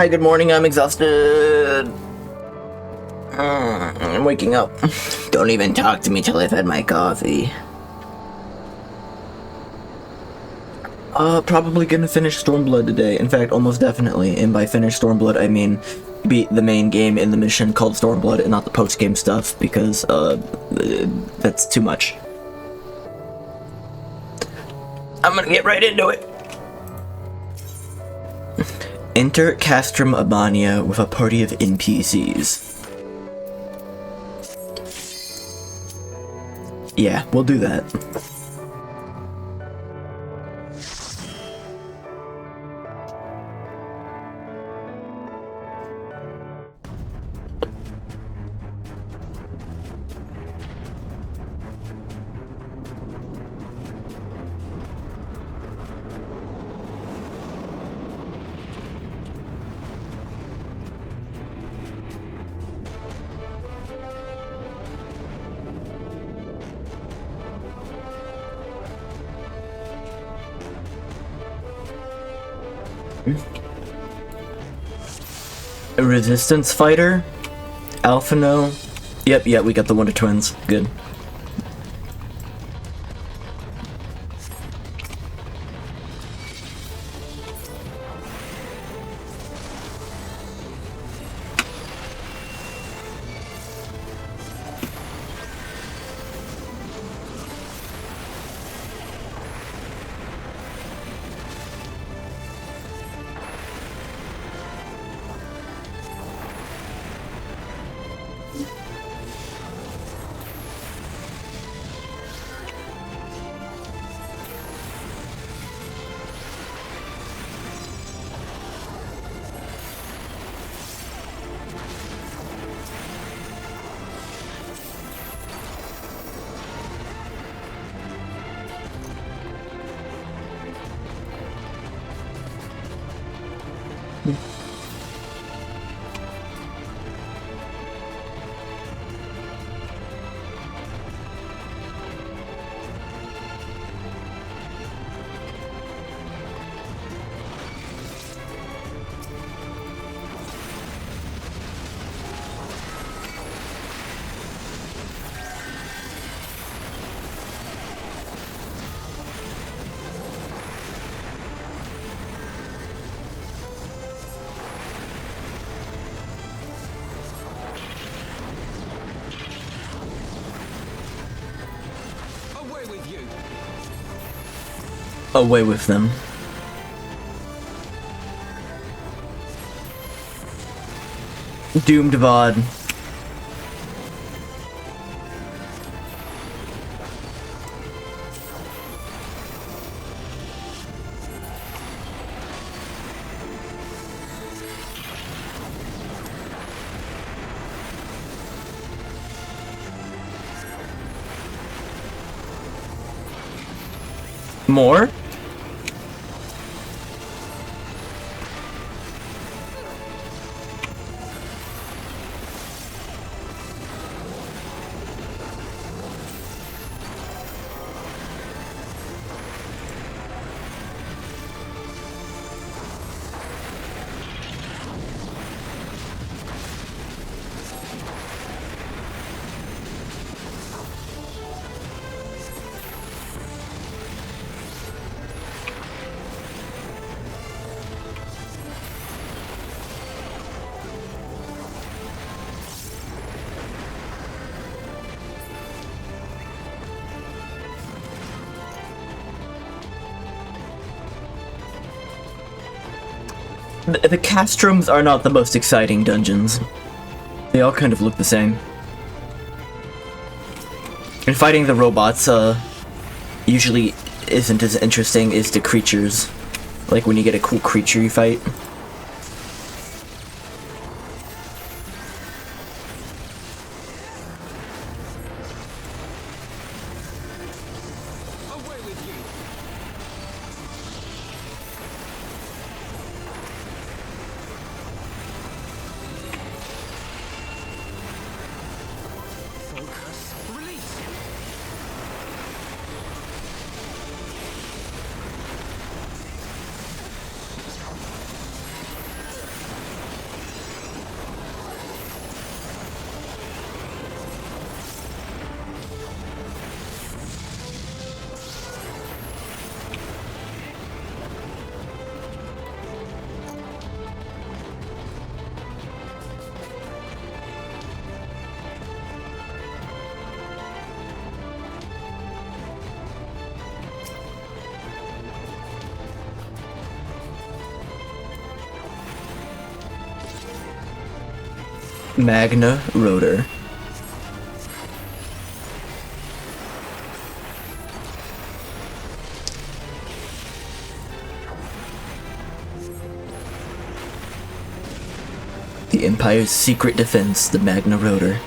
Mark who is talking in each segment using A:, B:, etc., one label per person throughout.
A: Hi, good morning. I'm exhausted. I'm waking up. Don't even talk to me till I've had my coffee. Probably gonna finish Stormblood today. In fact, almost definitely. And by finish Stormblood, I mean beat the main game in the mission called Stormblood and not the post-game stuff, because, that's too much. I'm gonna get right into it. Enter Castrum Abania with a party of NPCs. Yeah, we'll do that. A resistance fighter? Alphano? Yep, we got the Wonder Twins. Good. Away with them. Doomed VOD. More? The castrums are not the most exciting dungeons. They all kind of look the same. And fighting the robots, usually isn't as interesting as the creatures. Like when you get a cool creature you fight. Magna Rotor. The Empire's secret defense, the Magna Rotor.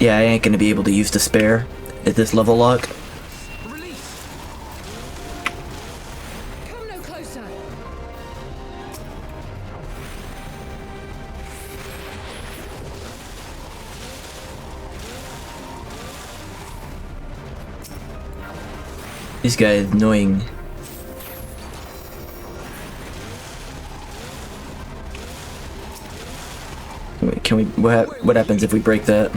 A: Yeah, I ain't gonna be able to use Despair at this level lock.
B: Release. Come no closer.
A: This guy is annoying. Wait, can we? What happens if we break that?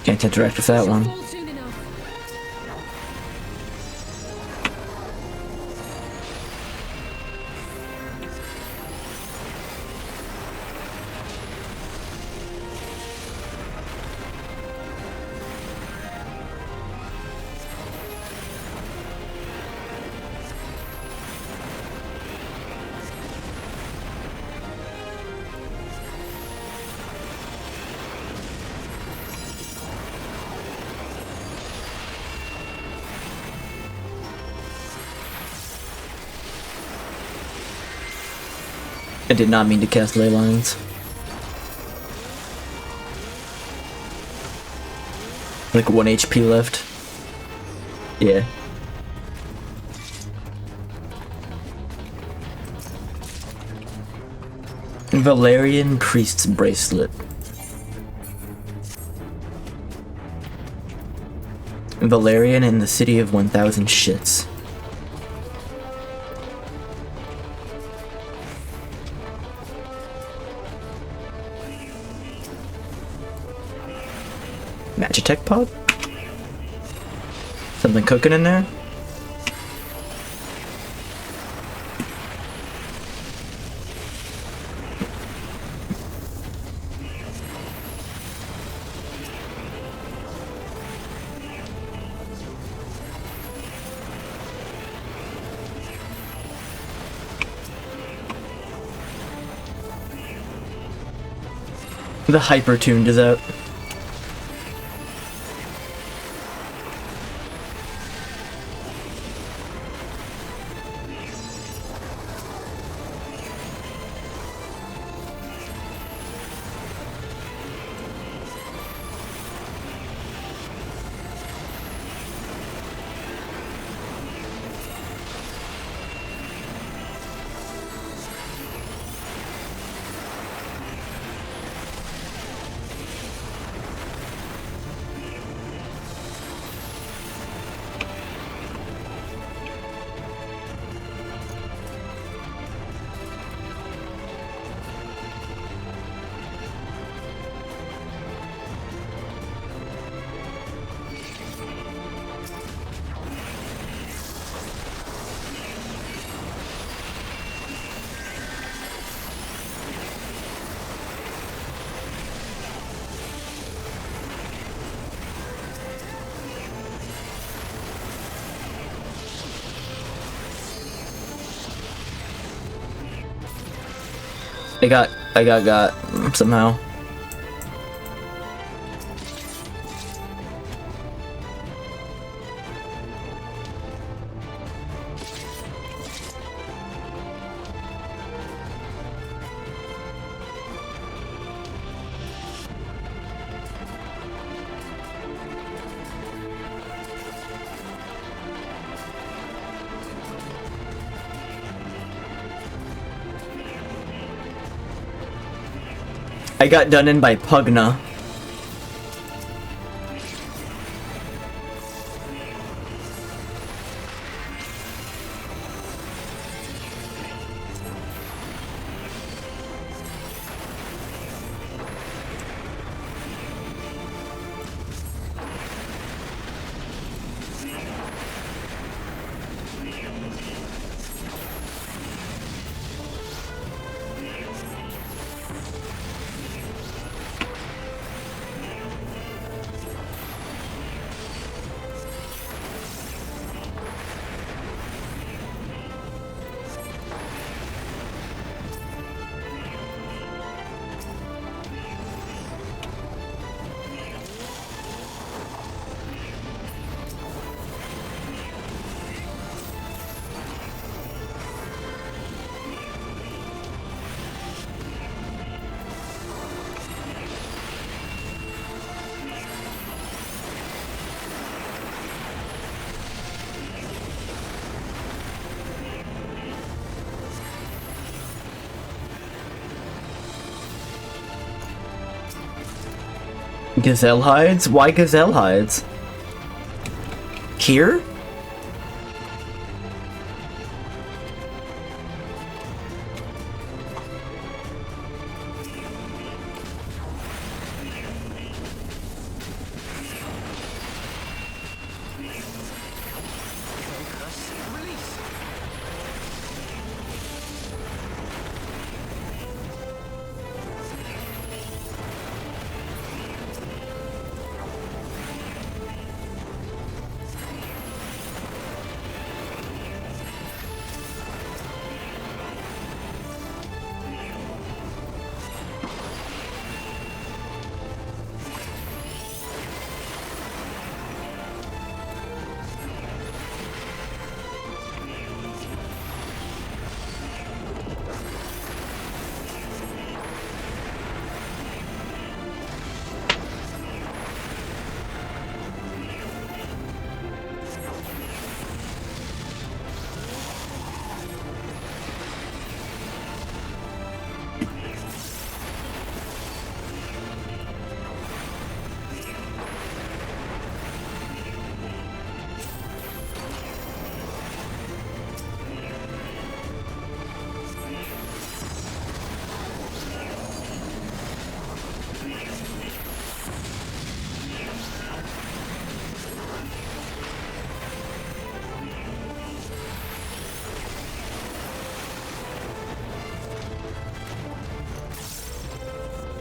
A: Can't interact with that one.
B: Fall soon enough.
A: I did not mean to cast ley lines. Like 1 HP left. Yeah. Valerian Priest's Bracelet. Valerian in the City of 1000 Shits. Magitech pod? Something cooking in there? The hyper tuned is out. I got somehow. I got done in by Pugna. Gazelle hides? Why gazelle hides? Here?
B: Release.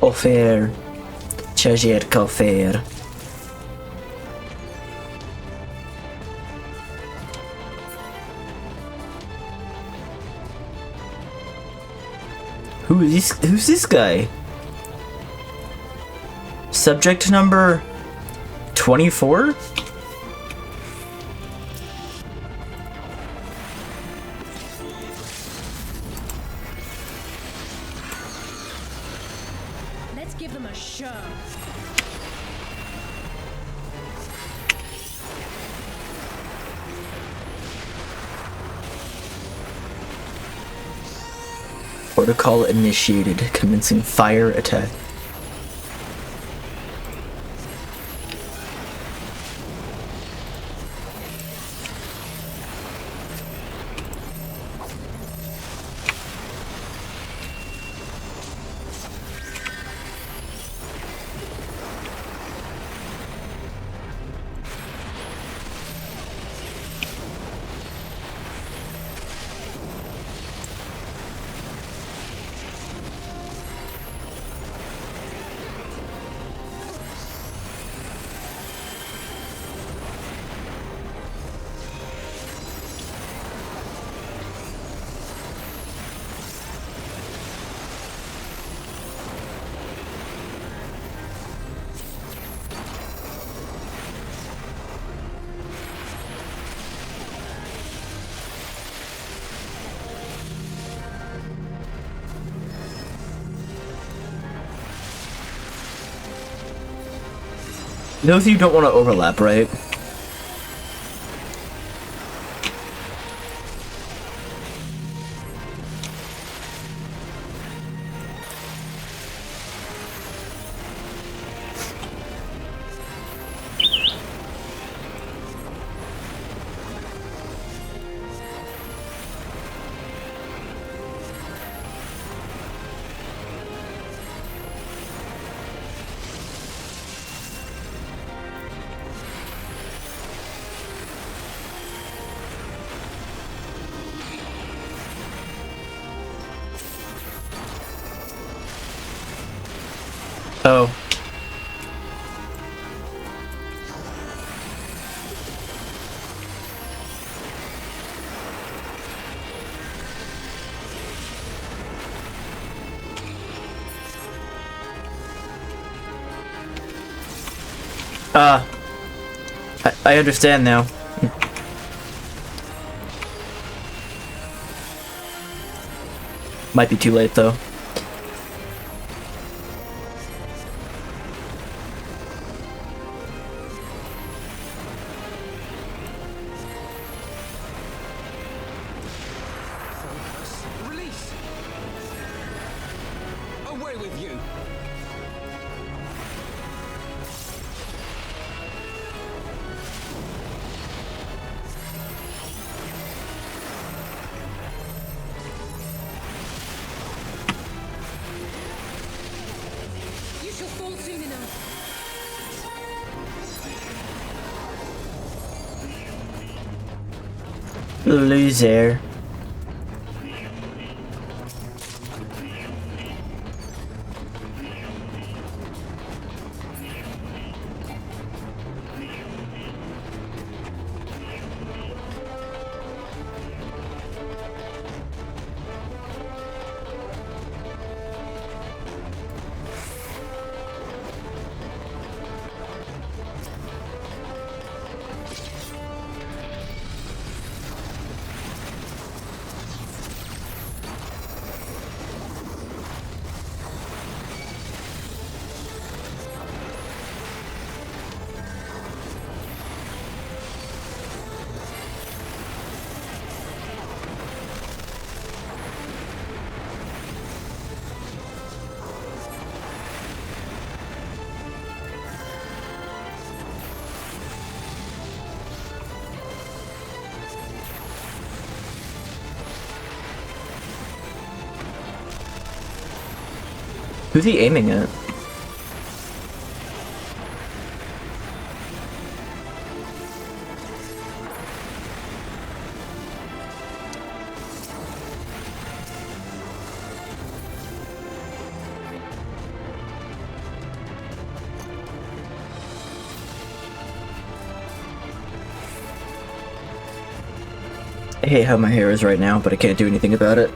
A: Offer. Chagier Coffer. Who's this guy? Subject number 24?
B: Let's give them a show.
A: Protocol initiated, commencing fire attack. Those of you don't want to overlap, right? Oh. I understand now. Might be too late though.
B: Release. Away with you.
A: Loser. Who's he aiming at? I hate how my hair is right now, but I can't do anything about it.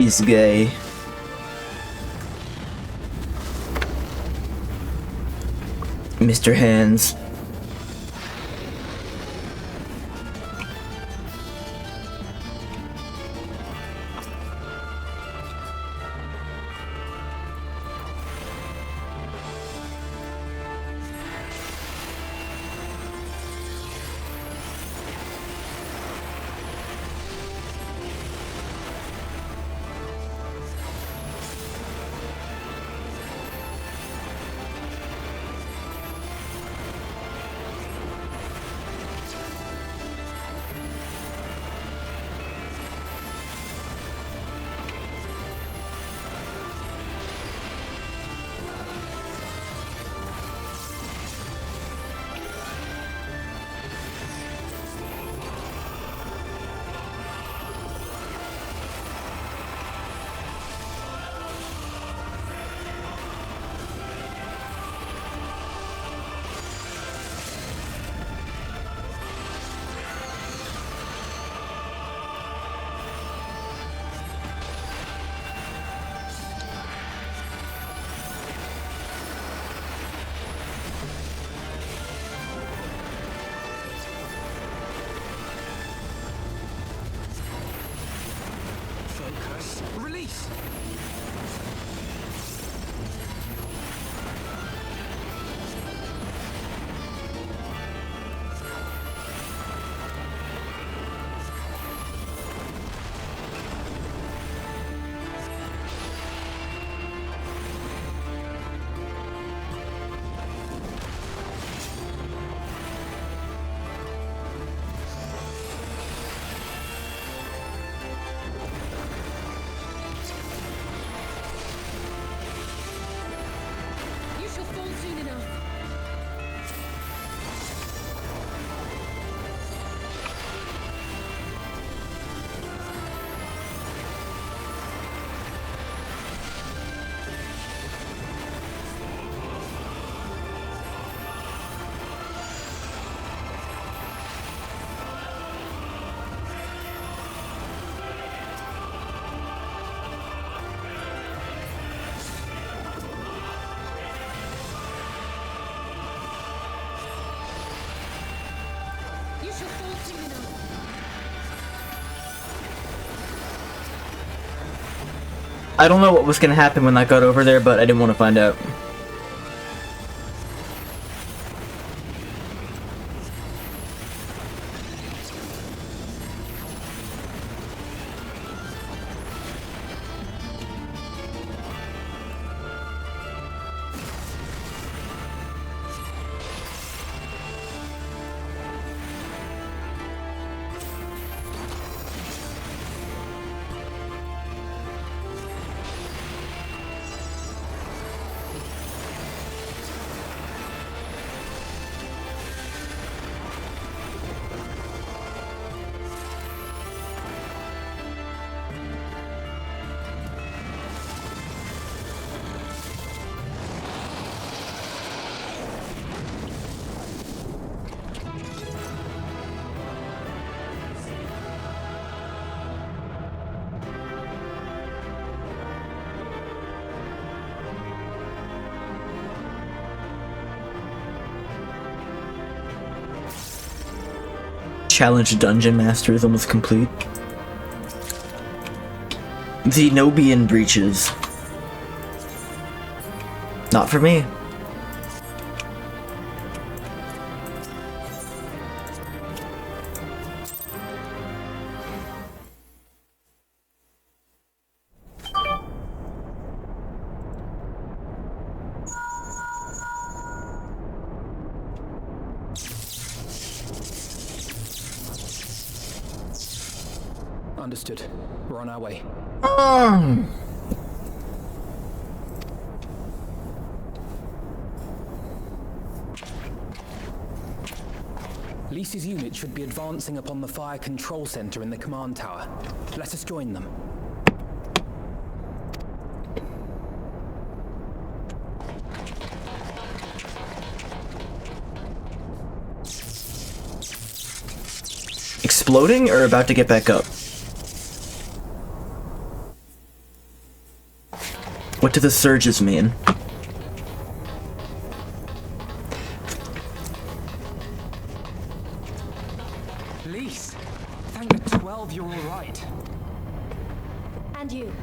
A: this guy. Mr. Hands.
B: Focus. Release. You shall fall soon enough. You shall fall soon enough.
A: I don't know what was gonna happen when I got over there, but I didn't want to find out. Challenge Dungeon Master is almost complete. Zenobian Breaches. Not for me.
C: Understood. We're on our way. Lisa's unit should be advancing upon the fire control center in the command tower. Let us join them.
A: Exploding or about to get back up? What do the surges mean?
C: Lise, thank the 12 you're all right.
D: And you.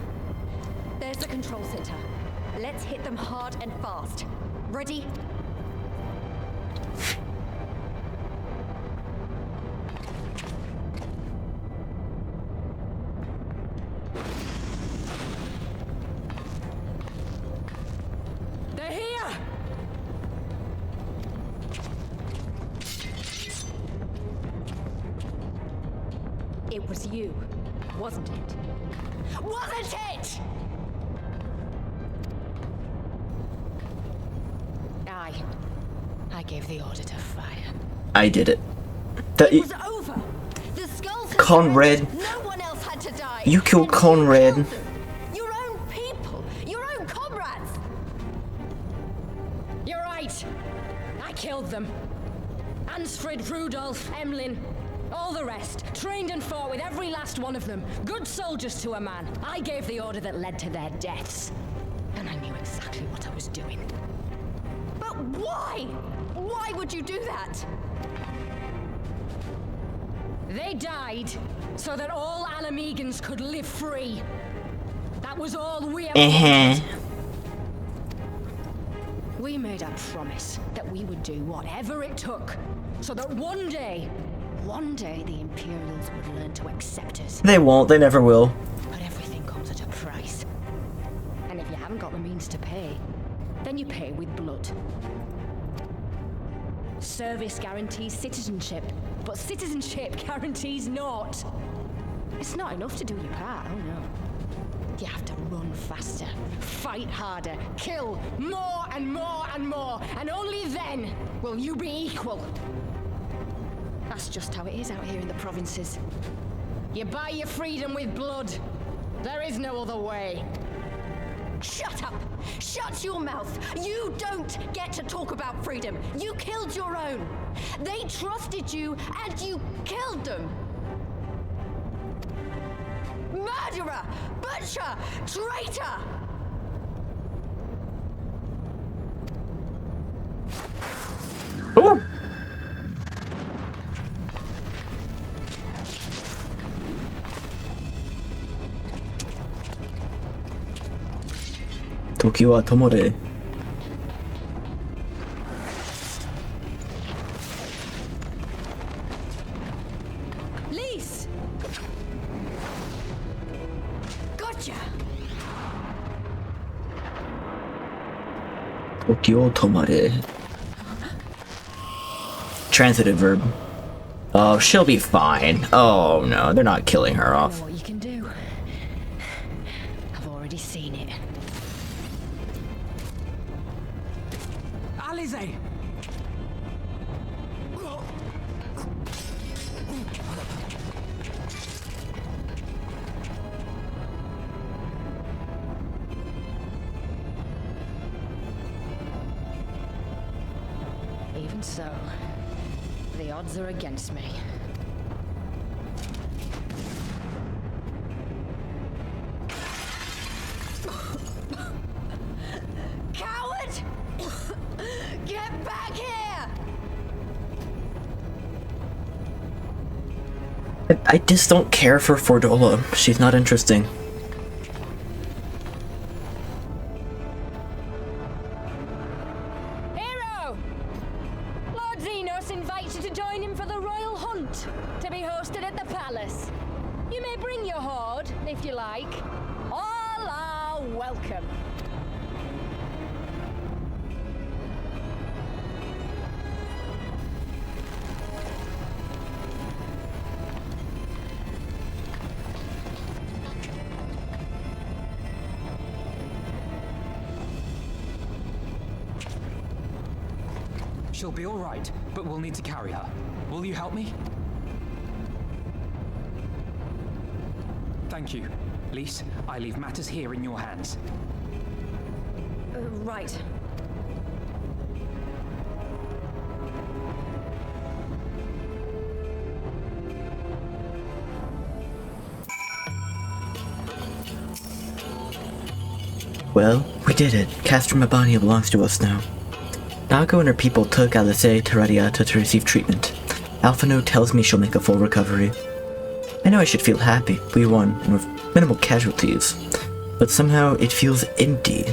D: There's the control center. Let's hit them hard and fast. Ready?
B: They're here!
D: It was you, wasn't it? Wasn't it? I gave the order to fire.
A: I did it.
D: It was over. The skulls had
A: Conrad.
D: turned. No one else had to die.
A: You killed
D: And
A: Conrad.
D: killed them. Your own people. Your own comrades.
B: You're right. I killed them. Ansfrid, Rudolph, Emlyn, all the rest. Trained and fought with every last one of them. Good soldiers to a man. I gave the order that led to their deaths. And I knew exactly what I was doing.
D: But why? Why would you do that?
B: They died so that all Alamegans could live free. That was all we ever wanted. We made a promise that we would do whatever it took so that one day the Imperials would learn to accept us.
A: They won't, they never will.
B: But everything comes at a price. And if you haven't got the means to pay, then you pay with blood. Service guarantees citizenship, but citizenship guarantees naught. It's not enough to do your part, oh no. You have to run faster, fight harder, kill more and more and more, and only then will you be equal. That's just how it is out here in the provinces. You buy your freedom with blood. There is no other way.
D: Shut up! Shut your mouth! You don't get to talk about freedom. You killed your own. They trusted you, and you killed them. Murderer! Butcher! Traitor!
A: Ooh. Tokiwa Tomore.
B: Lise!
D: Gotcha!
A: Tokyo Tomare. Transitive verb. Oh, she'll be fine. Oh no, they're not killing her
B: I
A: off.
B: know what you can do. I've already seen it.
C: Alize!
B: Even so, the odds are against me.
D: Coward! Get back here!
A: I just don't care for Fordola. She's not interesting.
B: Hero! Lord Xenos invites you to join him for the royal hunt, to be hosted at the palace. You may bring your horde, if you like. All are welcome.
C: She'll be all right, but we'll need to carry her. Will you help me? Thank you. Lise, I leave matters here in your hands.
D: Right.
A: Well, We did it. Castrum Abania belongs to us now. Nago and her people took Alice to Radiata to receive treatment. Alphano tells me she'll make a full recovery. I know I should feel happy. We won, and with minimal casualties. But somehow it feels empty.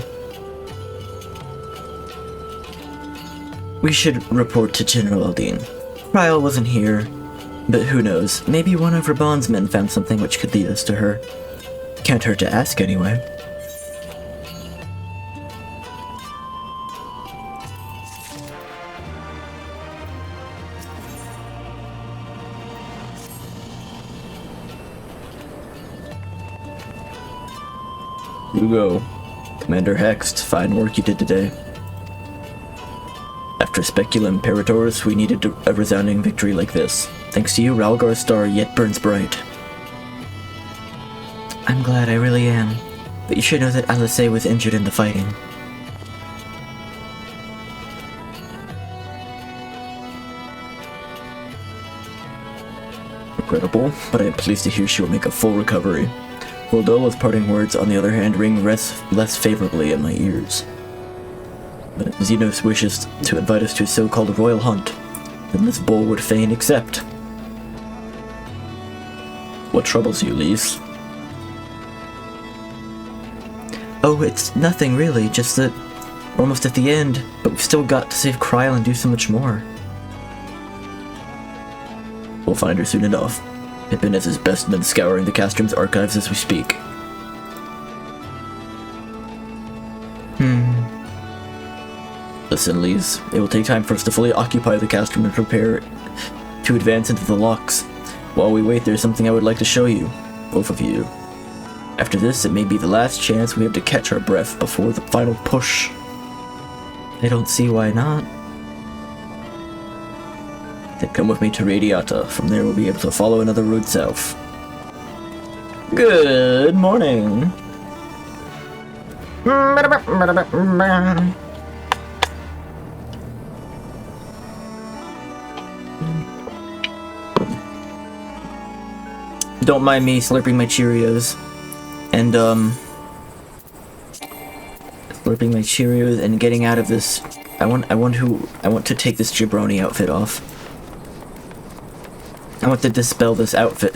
A: We should report to General Aldine. Ryle wasn't here, but who knows, maybe one of her bondsmen found something which could lead us to her. Can't hurt to ask anyway. Hugo, Commander Hext, fine work you did today. After Speculum Imperators, we needed a resounding victory like this. Thanks to you, Ralgar's star yet burns bright. I'm glad, I really am. But you should know that Alice was injured in the fighting. Incredible, but I am pleased to hear she will make a full recovery. Roldolla's parting words, on the other hand, ring less favorably in my ears. But if Xenos wishes to invite us to a so-called royal hunt, then this bull would fain accept. What troubles you, Lise? Oh, it's nothing really, just that we're almost at the end, but we've still got to save Kryl and do so much more. We'll find her soon enough. Pippin is his best men scouring the Castrum's archives as we speak. Listen, Lise, it will take time for us to fully occupy the Castrum and prepare to advance into the locks. While we wait, there's something I would like to show you, both of you. After this, it may be the last chance we have to catch our breath before the final push. I don't see why not. Then come with me to Radiata. From there, we'll be able to follow another route south. Good morning. Don't mind me slurping my Cheerios. And, slurping my Cheerios and getting out of this. I want to take this jabroni outfit off. I want to dispel this outfit.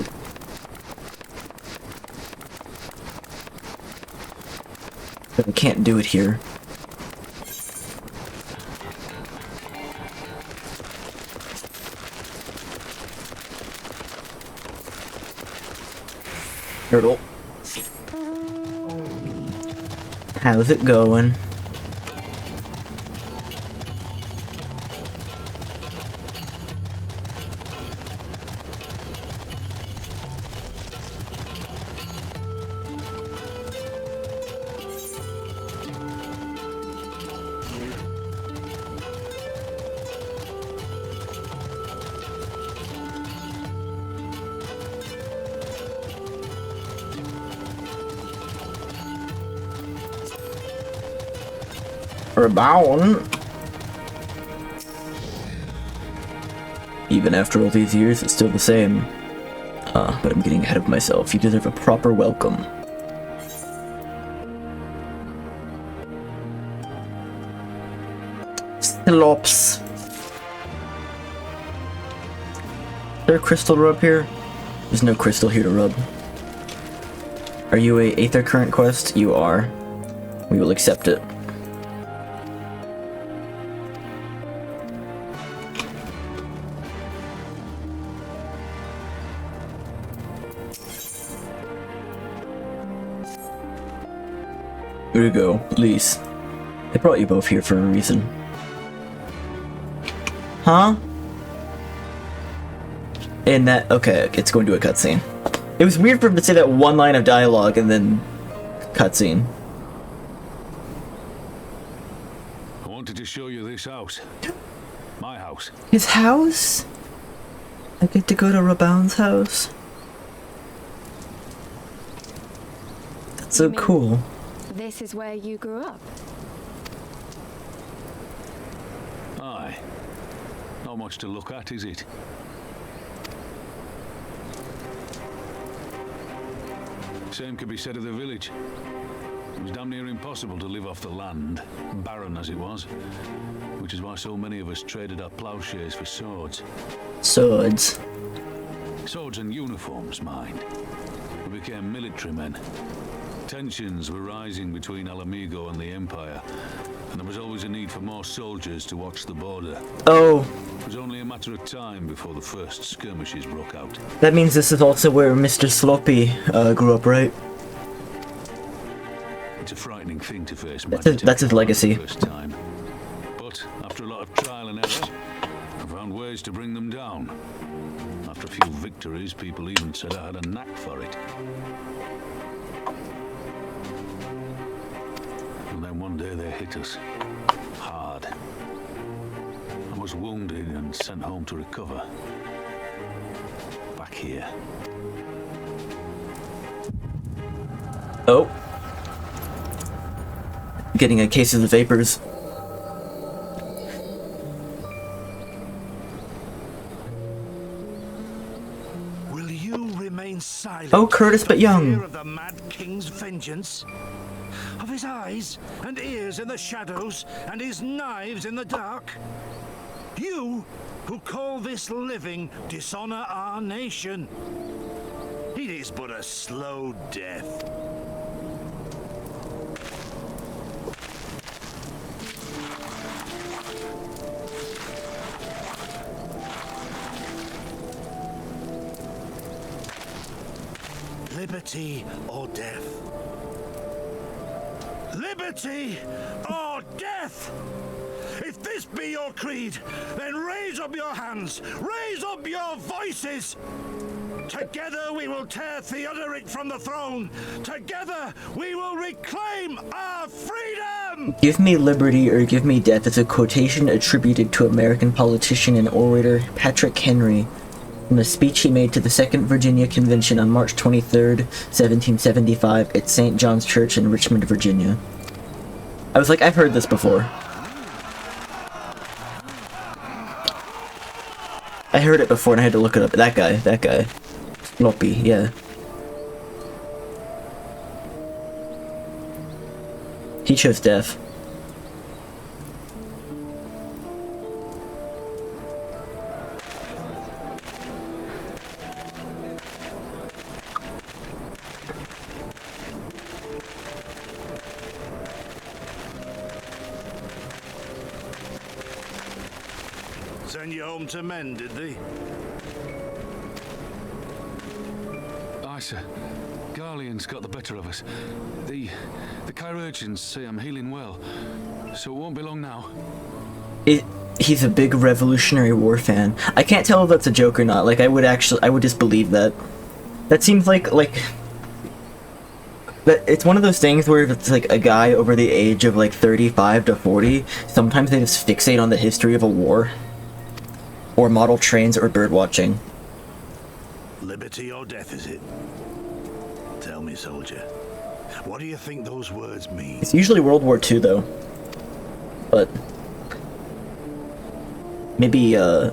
A: But I can't do it here. Turtle. How's it going? Rebound. Even after all these years, it's still the same. But I'm getting ahead of myself. You deserve a proper welcome. Slops. Is there a crystal rub here? There's no crystal here to rub. Are you a Aether Current quest? You are. We will accept it. Ugo, Lise. I brought you both here for a reason. Huh? And that, okay, it's going to a cutscene. It was weird for him to say that one line of dialogue and then cutscene.
E: I wanted to show you this house. My house.
A: His house? I get to go to Rabound's house? That's so cool.
B: This is where you grew up?
E: Aye. Not much to look at, is it? Same could be said of the village. It was damn near impossible to live off the land, barren as it was, which is why so many of us traded our plowshares for swords.
A: Swords.
E: Swords and uniforms, mind. We became military men. Tensions were rising between Alamigo and the Empire, and there was always a need for more soldiers to watch the border.
A: Oh.
E: It was only a matter of time before the first skirmishes broke out.
A: That means this is also where Mr. Sloppy grew up, right?
E: It's a frightening thing to face.
A: That's his legacy.
E: First time. But after a lot of trial and error, I found ways to bring them down. After a few victories, people even said I had a knack for it. And then one day they hit us. Hard. I was wounded and sent home to recover. Back here.
A: Oh. Getting a case of the vapors.
F: Will you remain silent?
A: Oh, Curtis, but young.
F: Fear of the Mad King's vengeance? Of his eyes and ears in the shadows and his knives in the dark? You who call this living dishonor our nation. It is but a slow death. Liberty or death? Liberty or death? If this be your creed, then raise up your hands, raise up your voices. Together we will tear Theodoric from the throne. Together we will reclaim our freedom!
A: Give me liberty or give me death is a quotation attributed to American politician and orator Patrick Henry from a speech he made to the Second Virginia Convention on March 23rd, 1775 at St. John's Church in Richmond, Virginia. I was like, I've heard this before. I heard it before and I had to look it up. That guy. Sloppy, yeah. He chose death.
F: Send you home to men, did they?
E: Aye, sir. Garlean's got the better of us. The chirurgeons say I'm healing well, so it won't be long now.
A: He's a big Revolutionary War fan. I can't tell if that's a joke or not. Like, I would just believe that. That seems like that it's one of those things where if it's like a guy over the age of like 35 to 40, sometimes they just fixate on the history of a war. Or model trains or birdwatching.
F: Liberty or death, is it? Tell me, soldier. What do you think those words mean?
A: It's usually World War II, though. But maybe, I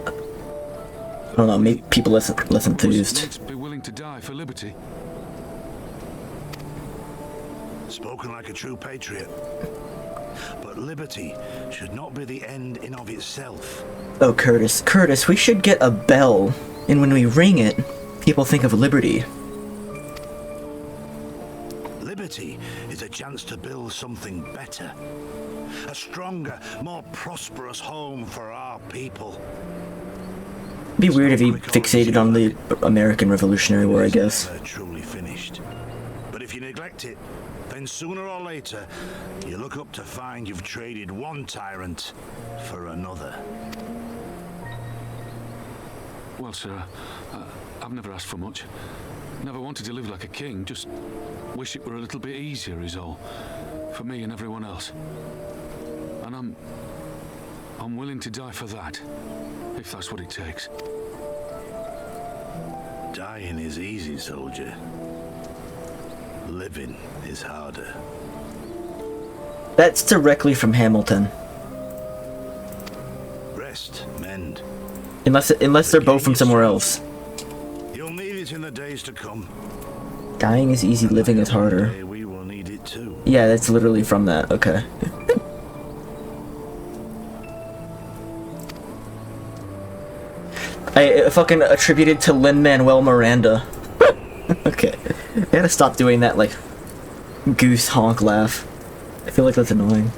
A: don't know, maybe people less enthused.
E: Be willing to die for liberty.
F: Spoken like a true patriot. But liberty should not be the end in of itself.
A: Oh, Curtis, we should get a bell, and when we ring it, people think of liberty.
F: Liberty is a chance to build something better. A stronger, more prosperous home for our people.
A: It'd be weird if he fixated on the American Revolutionary War, I guess.
F: Truly finished. But if you neglect it, then sooner or later, you look up to find you've traded one tyrant for another.
E: Well, sir, I've never asked for much. Never wanted to live like a king, just wish it were a little bit easier is all. For me and everyone else. And I'm willing to die for that, if that's what it takes.
F: Dying is easy, soldier. Living is harder.
A: That's directly from Hamilton.
F: Rest, mend.
A: Unless they're both from somewhere else.
F: You'll need it in the days to come.
A: Dying is easy, living is harder.
F: We will need it too.
A: Yeah, that's literally from that. Okay. I fucking attributed to Lin-Manuel Miranda. Okay. I gotta stop doing that, like, goose honk laugh. I feel like that's annoying.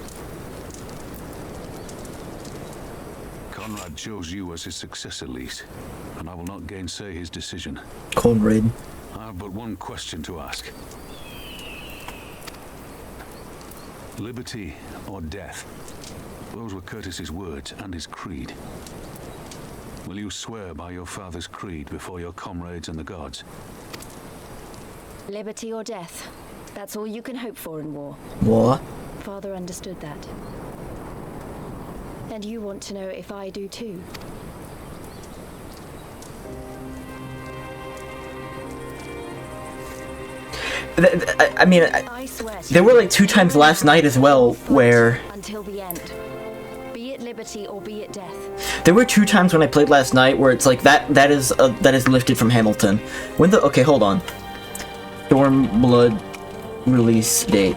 E: Conrad chose you as his successor, Lys, and I will not gainsay his decision.
A: Conrad.
E: I have but one question to ask. Liberty or death? Those were Curtis's words and his creed. Will you swear by your father's creed before your comrades and the gods?
D: Liberty or death. That's all you can hope for in war.
A: What?
D: Father understood that. And you want to know if I do too.
A: I mean,
D: I swear to
A: there were
D: you,
A: like 2 times last night as well where...
D: until the end. Be it liberty or be it death.
A: There were 2 times when I played last night where it's like that is lifted from Hamilton. When the... Okay, hold on. Stormblood release date.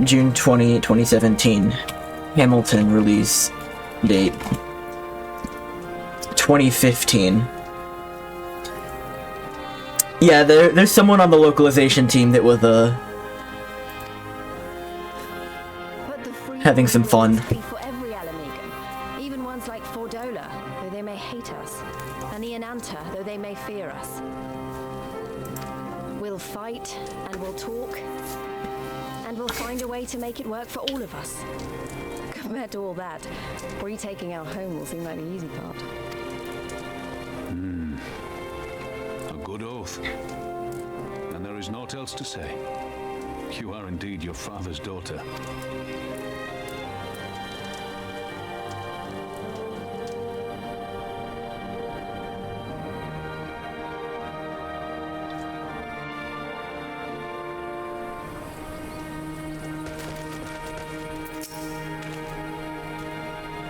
A: June 20, 2017. Hamilton release date. 2015. Yeah, there's someone on the localization team that was having some fun.
D: For every Alamegan, even ones like Fordola, though they may hate us, and the Ananta, though they may fear us. We'll fight, and we'll talk, and we'll find a way to make it work for all of us. Compared to all that, retaking our home will seem like the easy part.
E: A good oath. And there is naught else to say. You are indeed your father's daughter.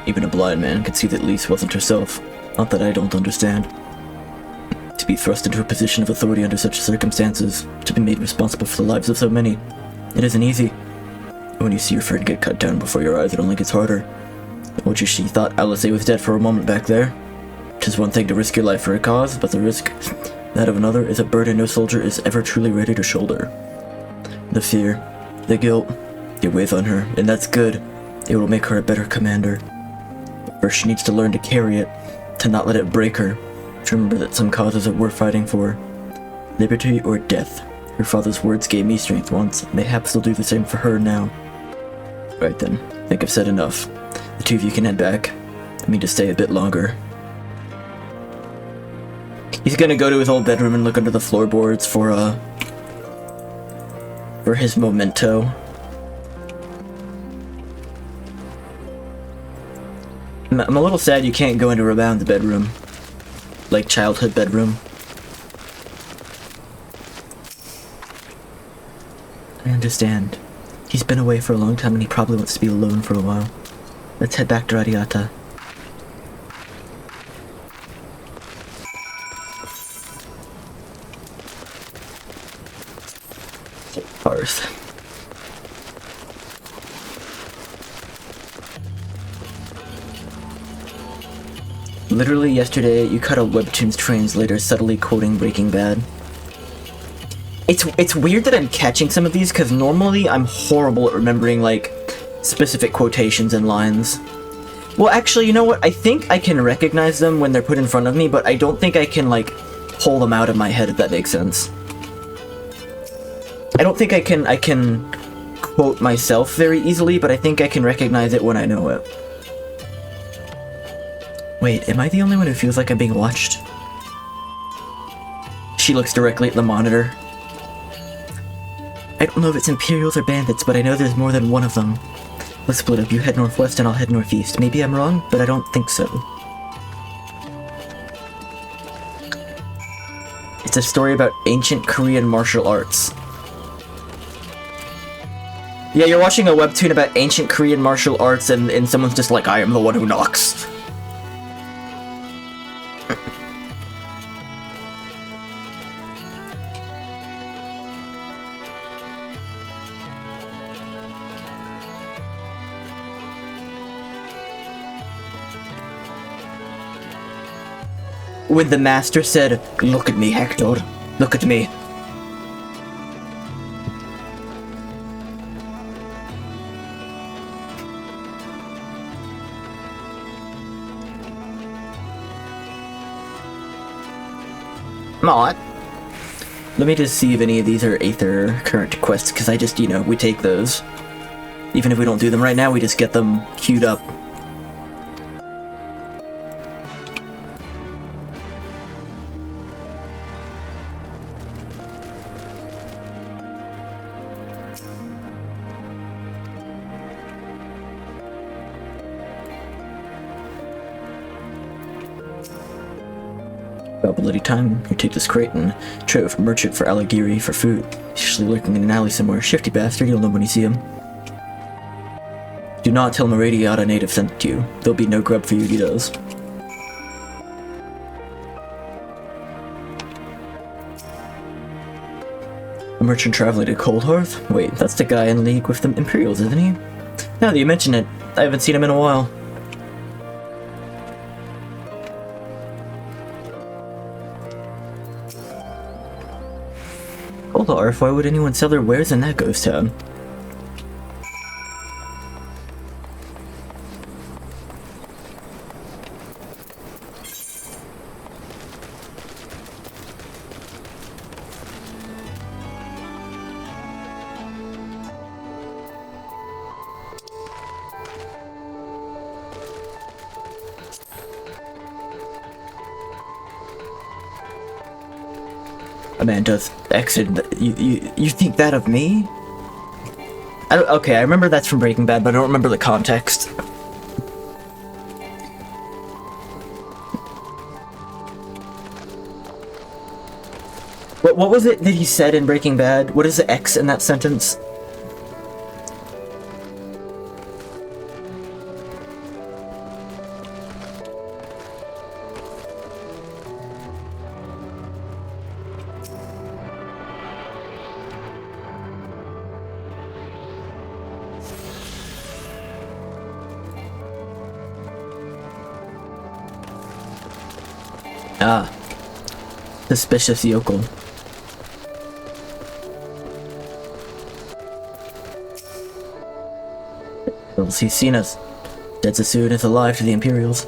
A: Even a blind man could see that Lys wasn't herself. Not that I don't understand. To be thrust into a position of authority under such circumstances, to be made responsible for the lives of so many, it isn't easy. When you see your friend get cut down before your eyes, it only gets harder. What you she thought Alice was dead for a moment back there. 'Tis one thing to risk your life for a cause, but the risk, that of another, is a burden no soldier is ever truly ready to shoulder. The fear, the guilt, it weighs on her, and that's good. It will make her a better commander. But first she needs to learn to carry it, to not let it break her, to remember that some causes are worth fighting for. Liberty or death. Her father's words gave me strength once, mayhaps they'll do the same for her now. Right then, I think I've said enough. The 2 of you can head back. I mean to stay a bit longer. He's gonna go to his old bedroom and look under the floorboards for his memento. I'm a little sad you can't go into Raban's bedroom. Like childhood bedroom. I understand. He's been away for a long time and he probably wants to be alone for a while. Let's head back to Radiata. Parth. Literally yesterday, you cut a Webtoons translator subtly quoting Breaking Bad. It's weird that I'm catching some of these, because normally I'm horrible at remembering, like, specific quotations and lines. Well, actually, you know what? I think I can recognize them when they're put in front of me, but I don't think I can, like, pull them out of my head, if that makes sense. I don't think I can quote myself very easily, but I think I can recognize it when I know it. Wait, am I the only one who feels like I'm being watched? She looks directly at the monitor. I don't know if it's Imperials or bandits, but I know there's more than one of them. Let's split up. You head northwest and I'll head northeast. Maybe I'm wrong, but I don't think so. It's a story about ancient Korean martial arts. Yeah, you're watching a webtoon about ancient Korean martial arts and someone's just like, I am the one who knocks. when the master said, "Look at me, Hector. Look at me." Maud. Let me just see if any of these are Aether current quests, because I just, you know, we take those. Even if we don't do them right now, we just get them queued up. About bloody time, you take this crate and trade with a merchant for Aligiri for food. He's usually lurking in an alley somewhere. Shifty bastard, you'll know when you see him. Do not tell him a Radiata native sent you. There'll be no grub for you if he does. A merchant traveling to Coldhearth? Wait, that's the guy in league with the Imperials, isn't he? Now that you mention it, I haven't seen him in a while. Coldhearth? Why would anyone sell their wares in that ghost town? A man does exit. You think that of me? Okay, I remember that's from Breaking Bad, but I don't remember the context. What was it that he said in Breaking Bad? What is the X in that sentence? Ah. Suspicious yokel. Well, he's seen us. Dead as soon as alive to the Imperials.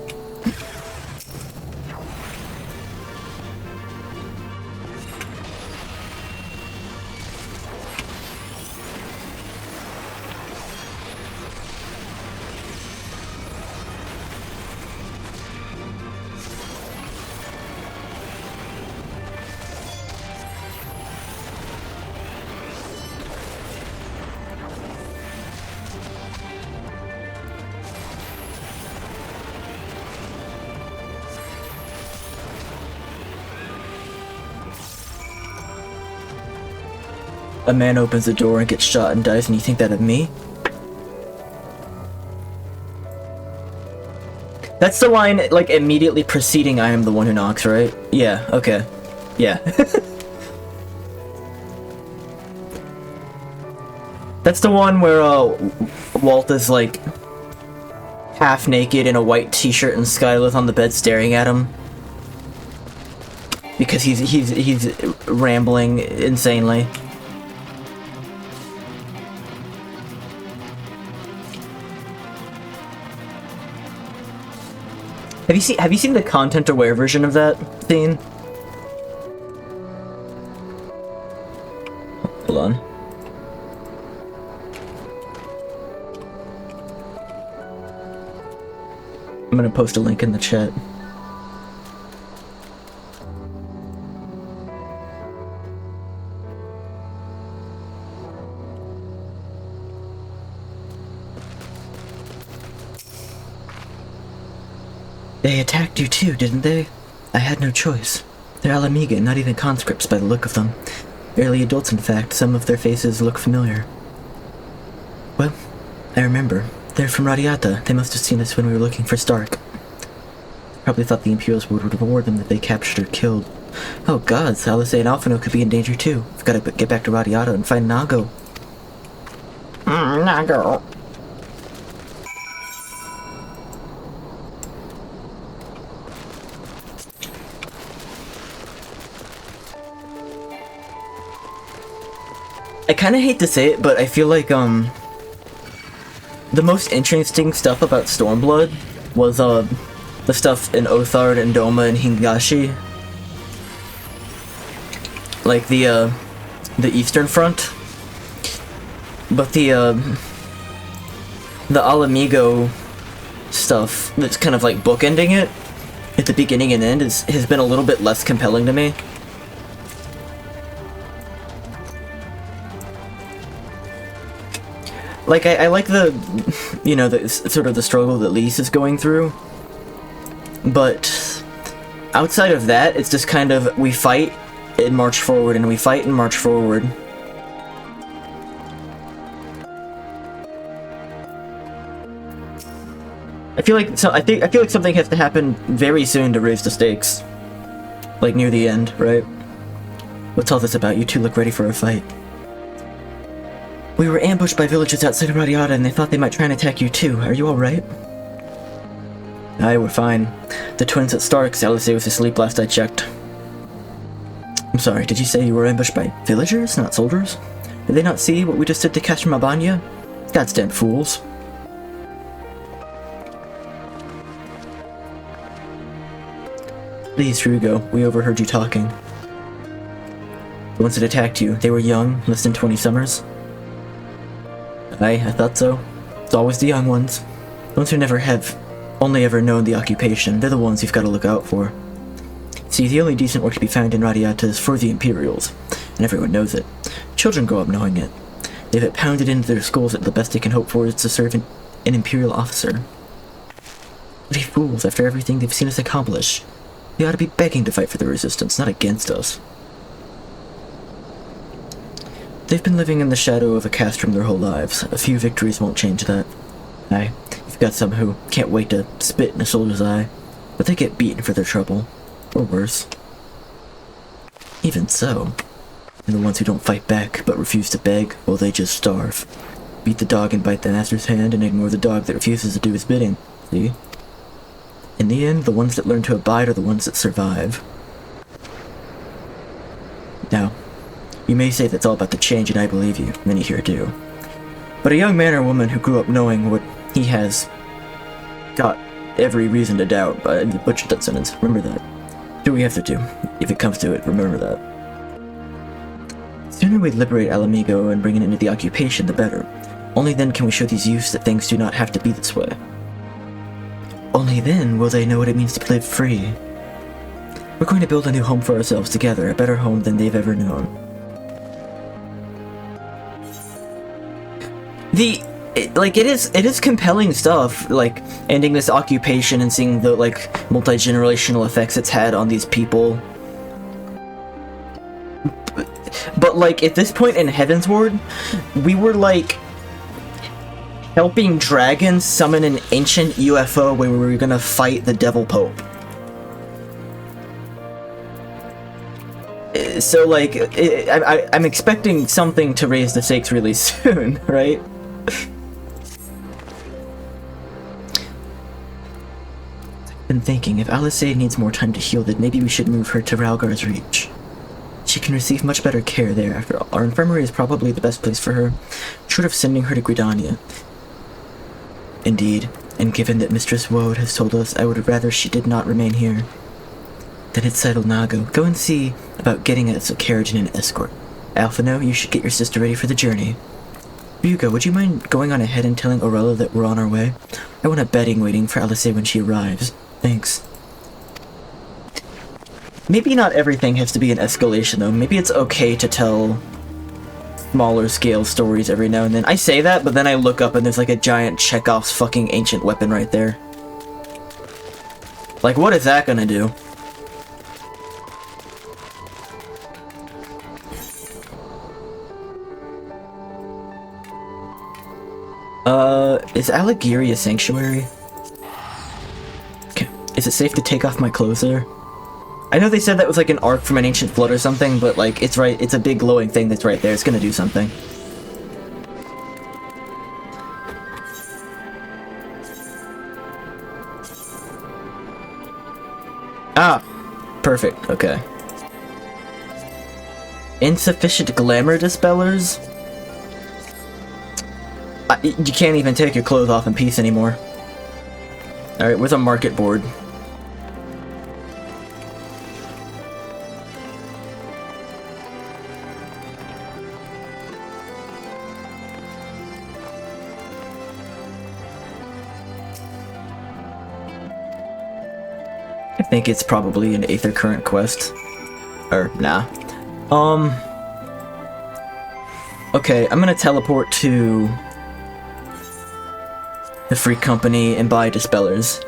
A: A man opens the door and gets shot and dies, and you think that of me? That's the line, like, immediately preceding I am the one who knocks, right? Yeah, okay. Yeah. That's the one where, Walt is, like, half naked in a white t-shirt and Skylar's on the bed staring at him. Because he's rambling insanely. Have you seen the content-aware version of that scene? Hold on. I'm gonna post a link in the chat. They attacked you too, didn't they? I had no choice. They're Alamiga, not even conscripts by the look of them. Barely adults, in fact. Some of their faces look familiar. Well, I remember. They're from Radiata. They must have seen us when we were looking for Stark. Probably thought the Imperials would reward them that they captured or killed. Oh gods, Alice and Alphino could be in danger too. We've got to get back to Radiata and find Nago. Nago. I kind of hate to say it, but I feel like, the most interesting stuff about Stormblood was, the stuff in Othard and Doma and Hingashi. Like, the Eastern Front. But the Alamigo stuff that's kind of like bookending it at the beginning and end has been a little bit less compelling to me. Like, I like the, you know, the sort of the struggle that Lise is going through, but outside of that, it's just kind of, we fight and march forward, and we fight and march forward. I feel like something has to happen very soon to raise the stakes. Like near the end, right? What's all this about? You two look ready for a fight. We were ambushed by villagers outside of Radiata and they thought they might try and attack you too. Are you alright? Aye, we're fine. The twins at Stark's, Alice was asleep last I checked. I'm sorry, did you say you were ambushed by villagers, not soldiers? Did they not see what we just did to Kashmir Mabanya? Goddamn fools. Please, Rugo, we overheard you talking. The ones that attacked you, they were young, less than 20 summers? Aye, I thought so. It's always the young ones. The ones who never have only ever known the occupation, they're the ones you've got to look out for. See, the only decent work to be found in Radiata is for the Imperials, and everyone knows it. Children grow up knowing it. They've it pounded into their skulls that the best they can hope for is to serve an Imperial officer. Bloody fools, after everything they've seen us accomplish. They ought to be begging to fight for the Resistance, not against us. They've been living in the shadow of a castrum their whole lives. A few victories won't change that. Aye, you've got some who can't wait to spit in a soldier's eye, but they get beaten for their trouble. Or worse. Even so, and the ones who don't fight back but refuse to beg, well, they just starve. Beat the dog and bite the master's hand and ignore the dog that refuses to do his bidding. See? In the end, the ones that learn to abide are the ones that survive. Now, you may say that's all about the change, and I believe you. Many here do. But a young man or woman who grew up knowing what he has got every reason to doubt, I butchered that sentence. Remember that. Do what we have to do. If it comes to it, remember that. The sooner we liberate Alamigo and bring it into the occupation, the better. Only then can we show these youths that things do not have to be this way. Only then will they know what it means to live free. We're going to build a new home for ourselves together, a better home than they've ever known. It is compelling stuff, like, ending this occupation and seeing the, like, multi-generational effects it's had on these people. But, like, at this point in Heavensward, we were, like, helping dragons summon an ancient UFO where we were gonna fight the Devil Pope. So, like, I'm expecting something to raise the stakes really soon, right? Been thinking, if Alice needs more time to heal, then maybe we should move her to Ralgar's Reach. She can receive much better care there. After all, our infirmary is probably the best place for her, short of sending her to Gridania. Indeed, and given that Mistress Woad has told us, I would rather she did not remain here. Then it's settled, Nago. Go and see about getting us a carriage and an escort. Alphino, you should get your sister ready for the journey. Ryuga, would you mind going on ahead and telling Orella that we're on our way? I want a bedding waiting for Alice when she arrives. Thanks. Maybe not everything has to be an escalation, though. Maybe it's okay to tell smaller scale stories every now and then. I say that, but then I look up and there's like a giant Chekhov's fucking ancient weapon right there. Like, what is that gonna do? Is Aligiri a sanctuary? Okay. Is it safe to take off my clothes there? I know they said that was like an arc from an ancient flood or something, but like, it's right, it's a big glowing thing that's right there. It's gonna do something. Ah! Perfect, okay. Insufficient glamour dispellers? You can't even take your clothes off in peace anymore. Alright, where's a market board? I think it's probably an Aether Current quest. Or, nah. Okay, I'm gonna teleport to the Free Company and buy Dispellers.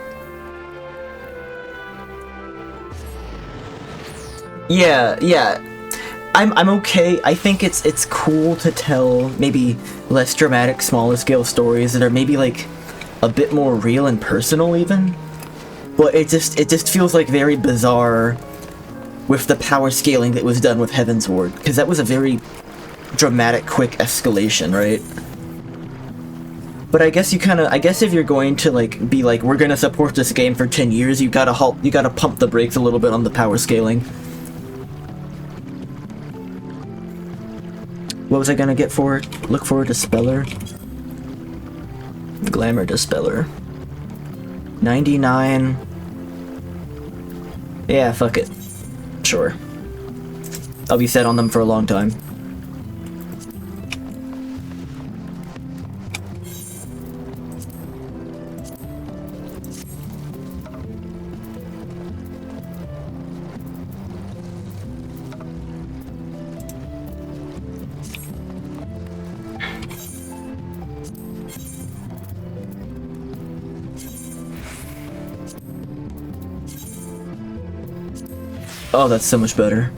A: Yeah. I'm okay. I think it's cool to tell maybe less dramatic, smaller scale stories that are maybe like a bit more real and personal even. But it just feels like very bizarre with the power scaling that was done with Heaven's Ward, because that was a very dramatic, quick escalation, right? But I guess if you're going to like be like, we're gonna support this game for 10 years, you gotta pump the brakes a little bit on the power scaling. What was I gonna get for it? Look for a Dispeller. Glamour Dispeller. 99. Yeah, fuck it. Sure. I'll be set on them for a long time. Oh, that's so much better.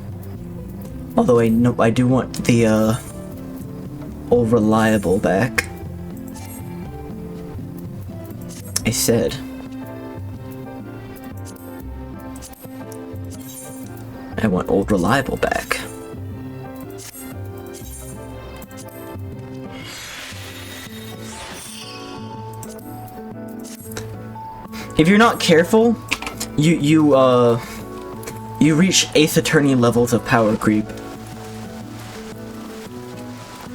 A: Although I do want the old reliable back. I said. I want old reliable back. If you're not careful, you reach Ace Attorney levels of power creep.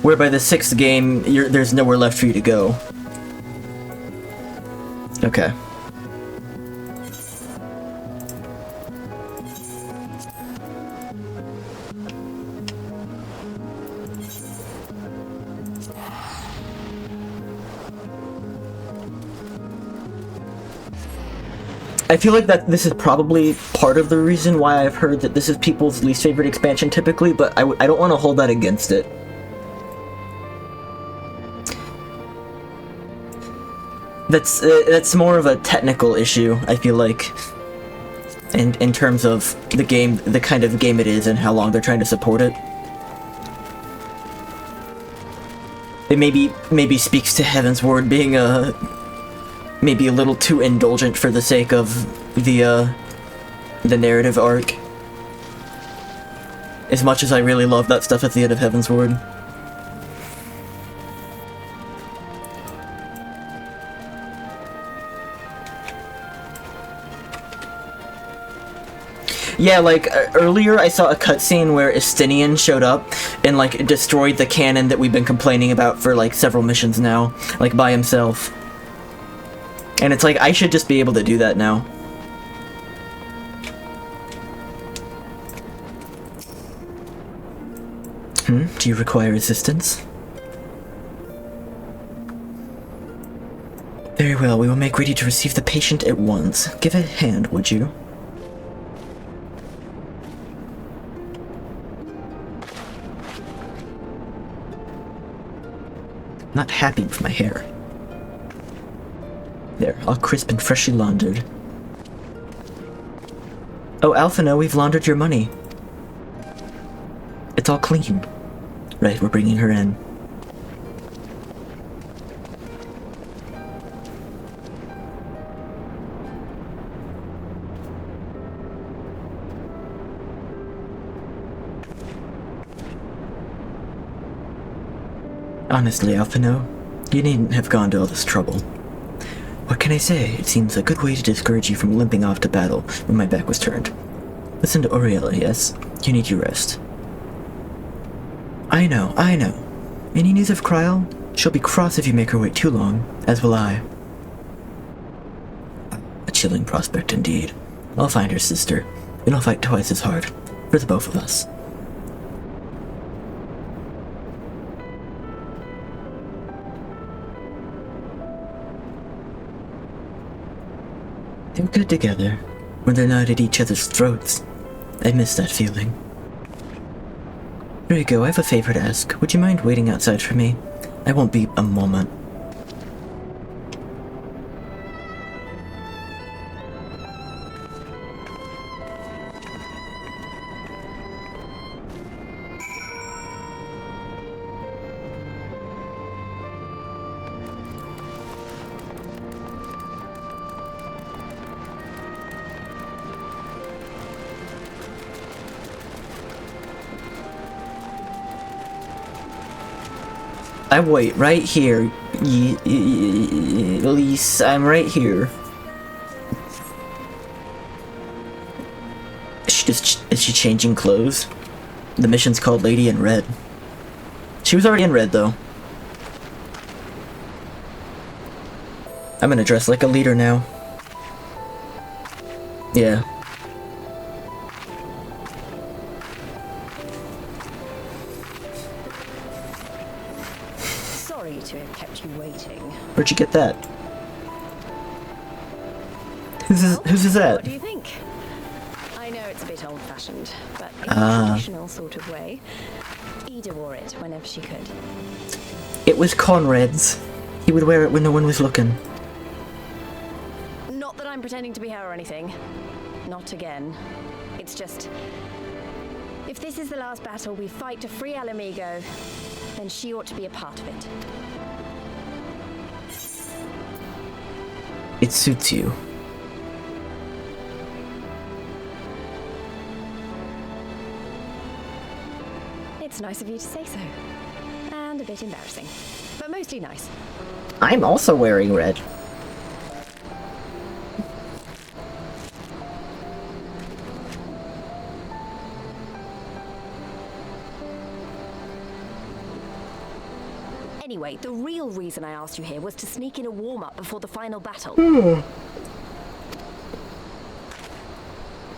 A: Where by the 6th game, there's nowhere left for you to go. Okay. I feel like that this is probably part of the reason why I've heard that this is people's least favorite expansion typically, but I don't want to hold that against it. That's more of a technical issue, I feel like, in terms of the game, the kind of game it is and how long they're trying to support it. It maybe speaks to Heaven's Ward being maybe a little too indulgent for the sake of the narrative arc. As much as I really love that stuff at the end of Heaven's Ward. Yeah, like, earlier I saw a cutscene where Estinian showed up and, like, destroyed the cannon that we've been complaining about for, like, several missions now. Like, by himself. And it's like, I should just be able to do that now. Do you require assistance? Very well, we will make ready to receive the patient at once. Give a hand, would you? Not happy with my hair. There, all crisp and freshly laundered. Oh, Alphino, we've laundered your money. It's all clean. Right, we're bringing her in. Honestly, Alphino, you needn't have gone to all this trouble. What can I say? It seems a good way to discourage you from limping off to battle when my back was turned. Listen to Oriella, yes? You need your rest. I know. Any news of Kryl? She'll be cross if you make her wait too long, as will I. A chilling prospect indeed. I'll find her sister, and I'll fight twice as hard, for the both of us. They're good together, when they're not at each other's throats. I miss that feeling. There you go, I have a favor to ask. Would you mind waiting outside for me? I won't be a moment. I wait right here. Elise, I'm right here. Is she changing clothes? The mission's called Lady in Red. She was already in red though. I'm gonna dress like a leader now. Yeah.
B: Sorry to have kept you waiting.
A: Where'd you get that? Whose is that?
B: What do you think? I know it's a bit old-fashioned, but in a traditional sort of way. Ida wore it whenever she could.
A: It was Conrad's. He would wear it when no one was looking.
B: Not that I'm pretending to be her or anything. Not again. It's just... if this is the last battle we fight to free Alamigo, then she ought to be a part of it.
A: It suits you.
B: It's nice of you to say so. And a bit embarrassing. But mostly nice.
A: I'm also wearing red.
B: Anyway, the real reason I asked you here was to sneak in a warm-up before the final battle.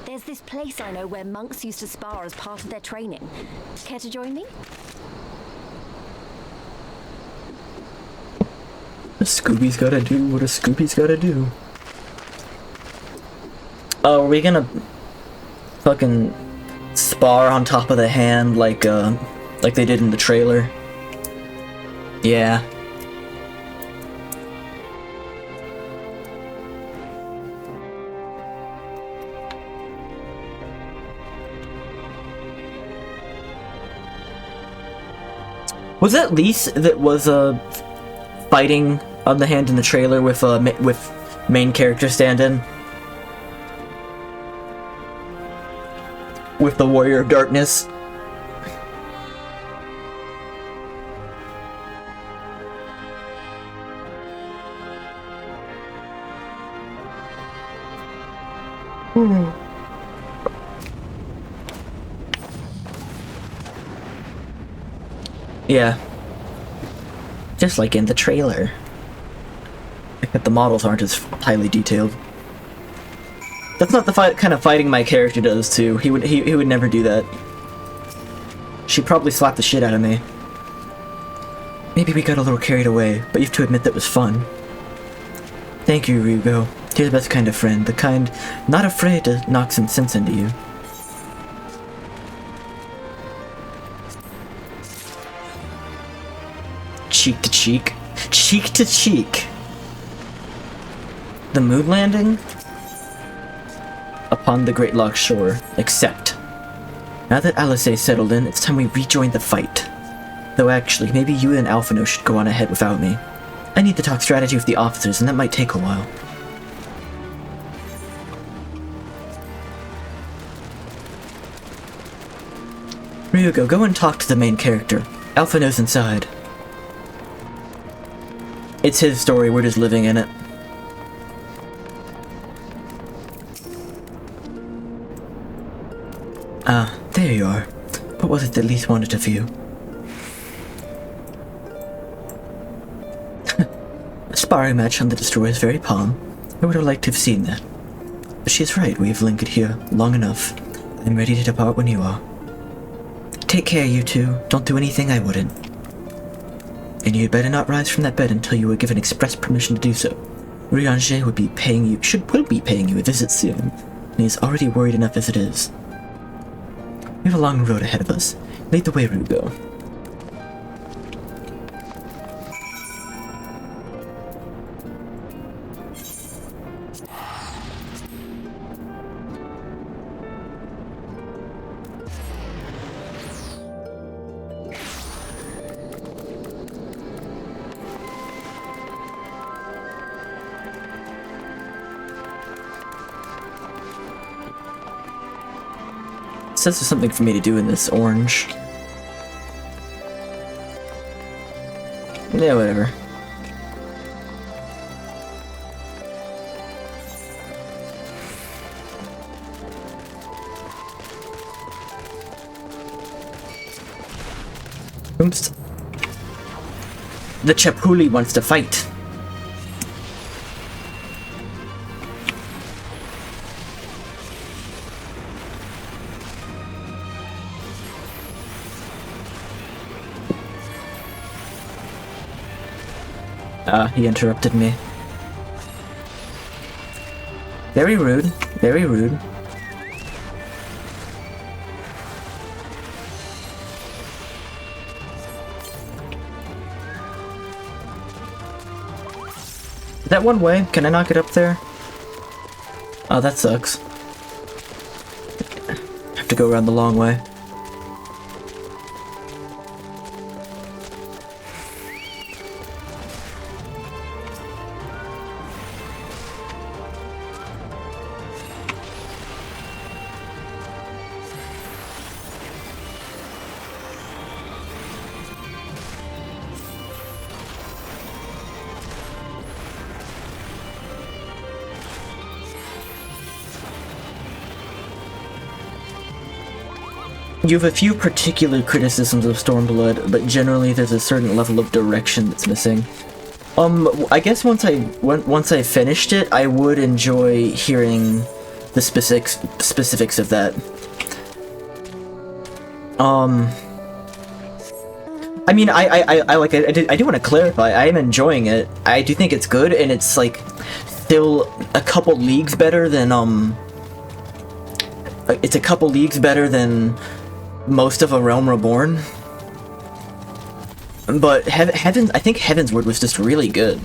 B: There's this place I know where monks used to spar as part of their training. Care to join me?
A: A Scooby's gotta do what a Scooby's gotta do. Oh, are we gonna fucking spar on top of the hand like they did in the trailer? Yeah. Was it Lise that was fighting on the hand in the trailer with main character stand-in? With the Warrior of Darkness? Yeah. Just like in the trailer. Except the models aren't as highly detailed. That's not the kind of fighting my character does too. He would never do that. She'd probably slap the shit out of me. Maybe we got a little carried away, but you have to admit that was fun. Thank you, Ryugo. You're the best kind of friend, the kind not afraid to knock some sense into you. Cheek to cheek. Cheek to cheek. The moon landing? Upon the Great Lock shore. Accept. Now that Alice settled in, it's time we rejoin the fight. Though actually, maybe you and Alphino should go on ahead without me. I need to talk strategy with the officers, and that might take a while. Ryugo, go and talk to the main character. Alphino's inside. It's his story, we're just living in it. Ah, there you are. What was it that Lise wanted of you? sparring match on the Destroyer's very palm. I would have liked to have seen that. But she is right, we have lingered here long enough. I'm ready to depart when you are. Take care, you two. Don't do anything I wouldn't. And you'd better not rise from that bed until you were given express permission to do so. Riange will be paying you a visit soon, and he's already worried enough as it is. We have a long road ahead of us. Lead the way, Rugo. Says there's something for me to do in this orange. Yeah, whatever. Oops. The Chapuli wants to fight. He interrupted me. Very rude. Very rude. Is that one way? Can I not get up there? Oh, that sucks. Have to go around the long way. You have a few particular criticisms of Stormblood, but generally there's a certain level of direction that's missing. I guess once I finished it, I would enjoy hearing the specifics of that. I mean, I do want to clarify, I am enjoying it. I do think it's good, and it's, like, still a couple leagues better than, it's a couple leagues better than most of A Realm Reborn. But I think Heavensward was just really good.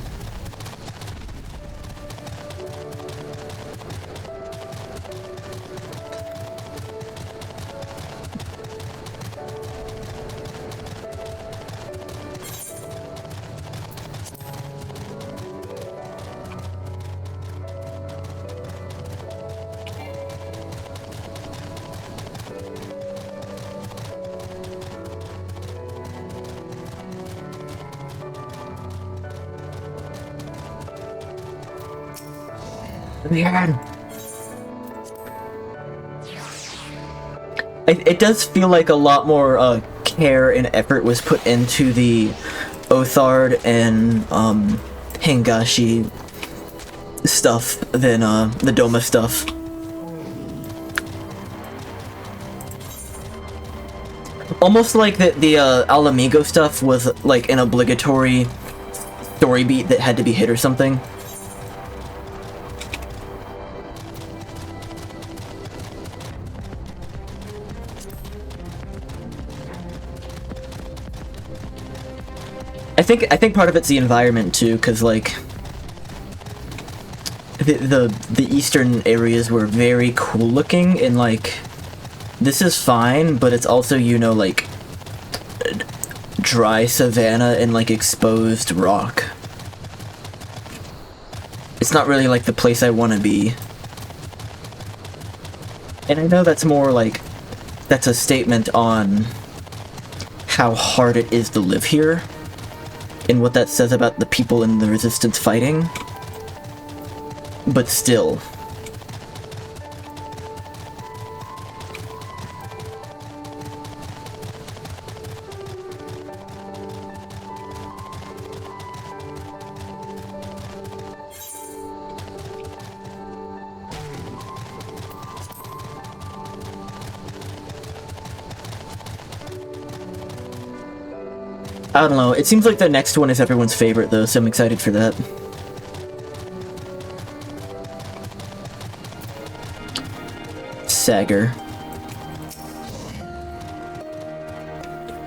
A: It does feel like a lot more care and effort was put into the Othard and Hingashi stuff than the Doma stuff. Almost like the Alamigo stuff was like an obligatory story beat that had to be hit or something. I think part of it's the environment too, because like the eastern areas were very cool looking, and like this is fine, but it's also, you know, like dry savanna and like exposed rock. It's not really like the place I want to be. And I know that's more like that's a statement on how hard it is to live here, and what that says about the people in the resistance fighting, but still. I don't know. It seems like the next one is everyone's favorite, though, so I'm excited for that. Sagar.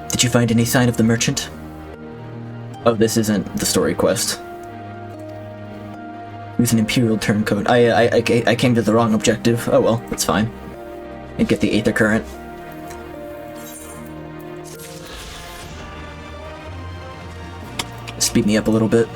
A: Did you find any sign of the merchant? Oh, this isn't the story quest. It was an Imperial turncoat. I came to the wrong objective. Oh well, that's fine. And get the Aether Current. Speed me up a little bit.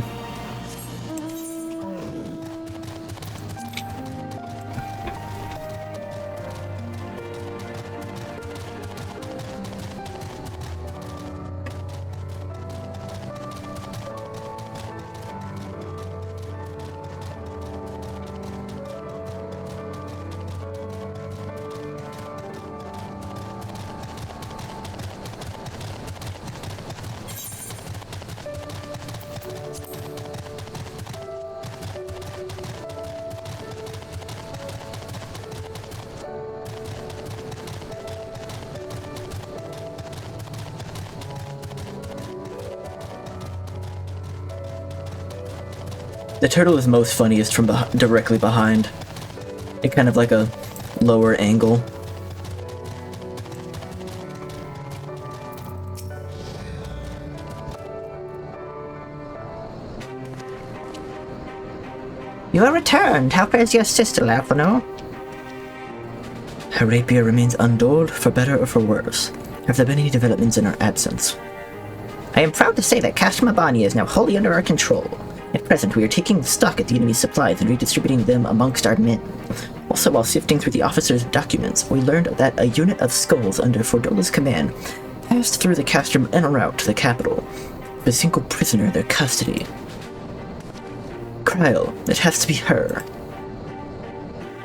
A: The turtle is most funniest from directly behind. It kind of like a lower angle.
G: You are returned. How fares your sister, Alphino?
A: Her rapier remains undulled, for better or for worse. Have there been any developments in our absence?
G: I am proud to say that Castrum Abania is now wholly under our control. At present, we are taking stock at the enemy's supplies and redistributing them amongst our men. Also, while sifting through the officers' documents, we learned that a unit of skulls under Fordola's command passed through the Castrum en route to the capital, with a single prisoner in their custody. Kryl, it has to be her.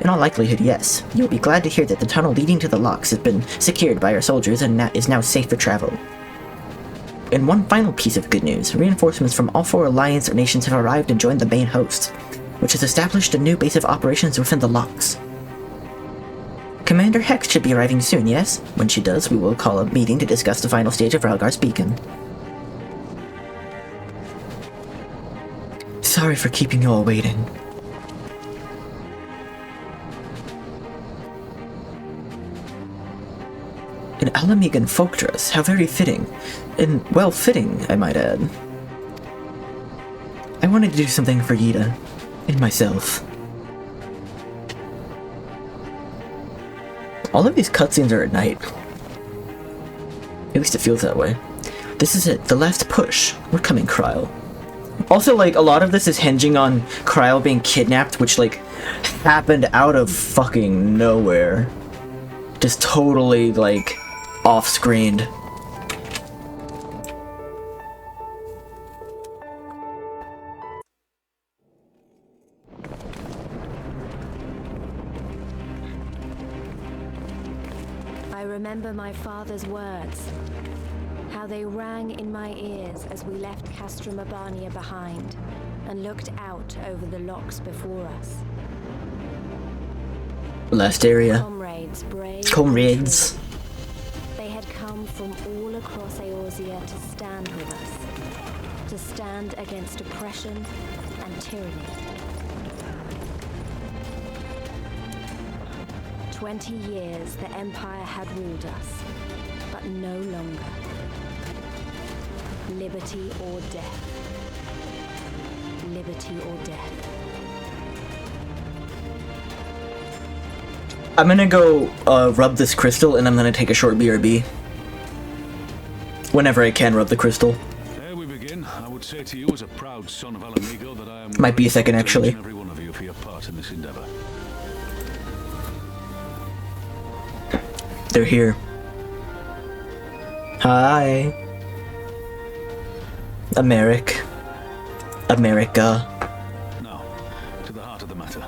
G: In all likelihood, yes. You'll be glad to hear that the tunnel leading to the locks has been secured by our soldiers and is now safe for travel. And one final piece of good news, reinforcements from all 4 Alliance nations have arrived and joined the main host, which has established a new base of operations within the locks. Commander Hex should be arriving soon, yes? When she does, we will call a meeting to discuss the final stage of Ralgar's beacon. Sorry for keeping you all waiting. An Alamegan folk dress, how very fitting. And well-fitting, I might add. I wanted to do something for Yida. And myself. All of these cutscenes are at night. At least it feels that way. This is it, the last push. We're coming, Kryl. Also, like, a lot of this is hinging on Kryl being kidnapped, which, like, happened out of fucking nowhere. Just totally, like, off-screened.
B: I remember my father's words, how they rang in my ears as we left Castrum Abania behind and looked out over the locks before us.
A: Last area.
B: Comrades, brave.
A: Comrades.
B: They had come from all across Eorzea to stand with us, to stand against oppression and tyranny. 20 years the Empire had ruled us, but no longer. Liberty or death. Liberty or death.
A: I'm gonna go rub this crystal, and I'm gonna take a short BRB. Whenever I can rub the crystal.
E: There we begin. I would say to you as a proud son of Alamigo that I am...
A: Might be a second, actually.
E: ...every one of you for your part in this endeavor.
A: They're here. Hi. America.
E: Now, to the heart of the matter.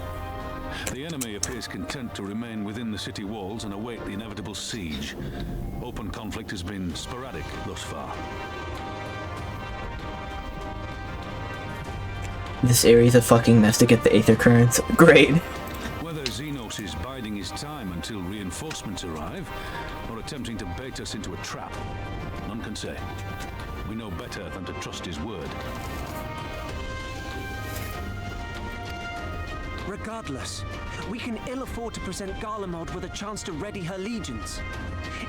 E: The enemy appears content to remain within the city walls and await the inevitable siege. Open conflict has been sporadic thus far.
A: This area's a fucking mess to get the Aether Currents. Great.
E: Whether Xenos is biding his time until reinforcements arrive, or attempting to bait us into a trap, none can say. we know better than to trust his word.
H: Regardless, we can ill afford to present Garlemald with a chance to ready her legions.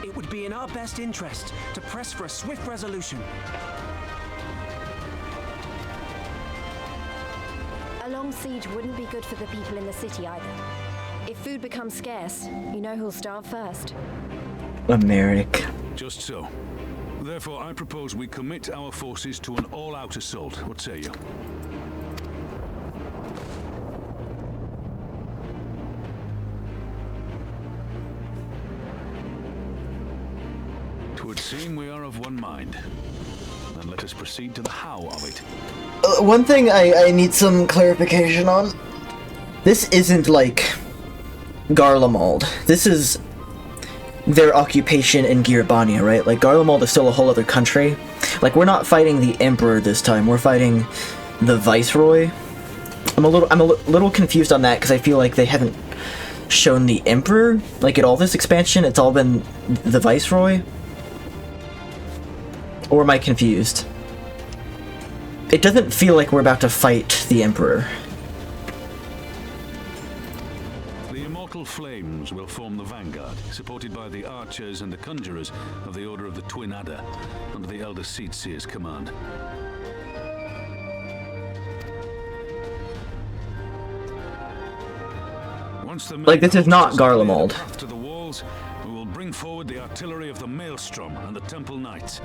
H: It would be in our best interest to press for a swift resolution.
D: A long siege wouldn't be good for the people in the city either. If food becomes scarce, you know who'll starve first.
G: Americ.
E: Just so. Therefore, I propose we commit our forces to an all-out assault. What say you? It would seem we are of one mind. Then let us proceed to the how of it.
G: One thing I need some clarification on. This isn't like Garlemald. This is their occupation in Girabania, right? Like, Garlemald is still a whole other country. Like, we're not fighting the Emperor this time. We're fighting the Viceroy. I'm a little confused on that because I feel like they haven't shown the Emperor. Like, at all this expansion, it's all been the Viceroy. Or am I confused? It doesn't feel like we're about to fight the Emperor.
E: The immortal flames will form the vanguard, supported by the archers and the conjurers of the Order of the Twin Adder, under the Elder Seedseer's command. Once the
G: Like, this is not Garlemald.
E: to the walls, we will bring forward the artillery of the Maelstrom and the Temple Knights.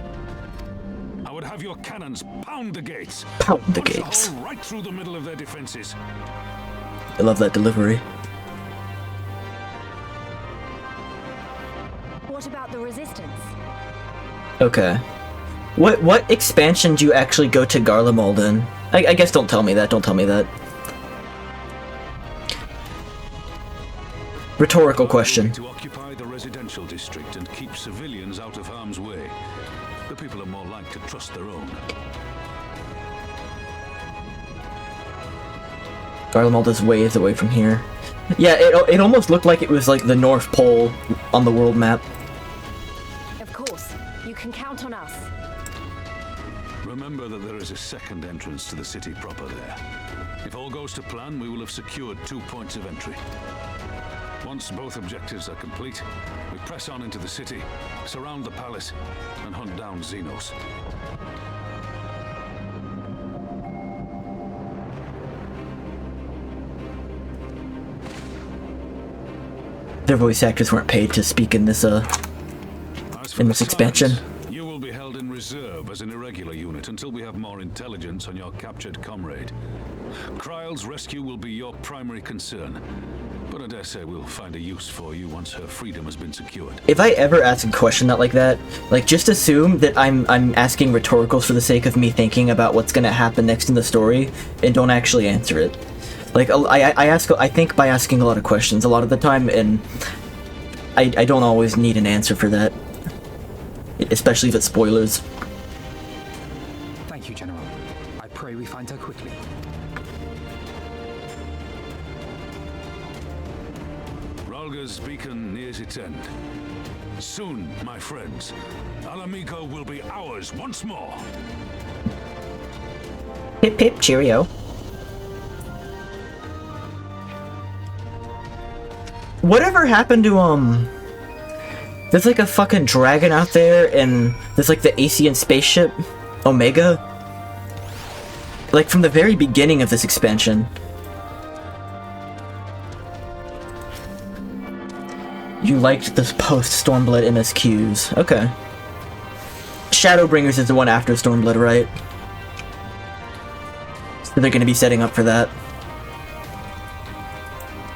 E: I would have your cannons pound the gates.
G: Pound the
E: Punch
G: gates.
E: hole right through the middle of their defenses.
G: I love that delivery.
D: What about the resistance?
G: Okay. What expansion do you actually go to Garlemald in? I guess don't tell me that, don't tell me that. Rhetorical question.
E: To occupy the residential district and keep civilians out of harm's way. The people are more like to trust their own.
G: Garlemald is ways away from here. Yeah, it almost looked like it was like the North Pole on the world map.
D: Of course, you can count on us.
E: Remember that there is a second entrance to the city proper there. If all goes to plan, we will have secured 2 points of entry. Once both objectives are complete, we press on into the city, surround the palace, and hunt down Xenos.
G: Their voice actors weren't paid to speak in this
E: As for
G: in
E: the
G: this expansion.
E: Silence, you will be held in reserve as an irregular unit until we have more intelligence on your captured comrade. Kryle's rescue will be your primary concern, but I dare say we'll find a use for you once her freedom has been secured.
G: If I ever ask a question like that, like, just assume that I'm asking rhetoricals for the sake of me thinking about what's gonna happen next in the story, and don't actually answer it. Like, I think by asking a lot of questions a lot of the time, and I don't always need an answer for that. Especially if it's spoilers.
C: Thank you, General. I pray we find her quickly.
E: Ralga's beacon nears its end. Soon, my friends, Alamico will be ours once more.
G: Hip hip cheerio. Whatever happened to, there's like a fucking dragon out there, and there's like the Asian spaceship, Omega. Like, from the very beginning of this expansion. You liked the post-Stormblood MSQs. Okay. Shadowbringers is the one after Stormblood, right? So they're gonna be setting up for that.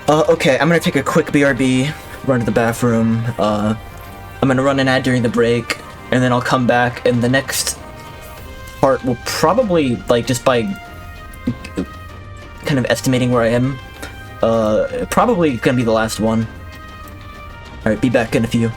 G: Okay, I'm gonna take a quick BRB, run to the bathroom, I'm gonna run an ad during the break, and then I'll come back, and the next part will probably, like, just by kind of estimating where I am, probably gonna be the last one. Alright, be back in a few.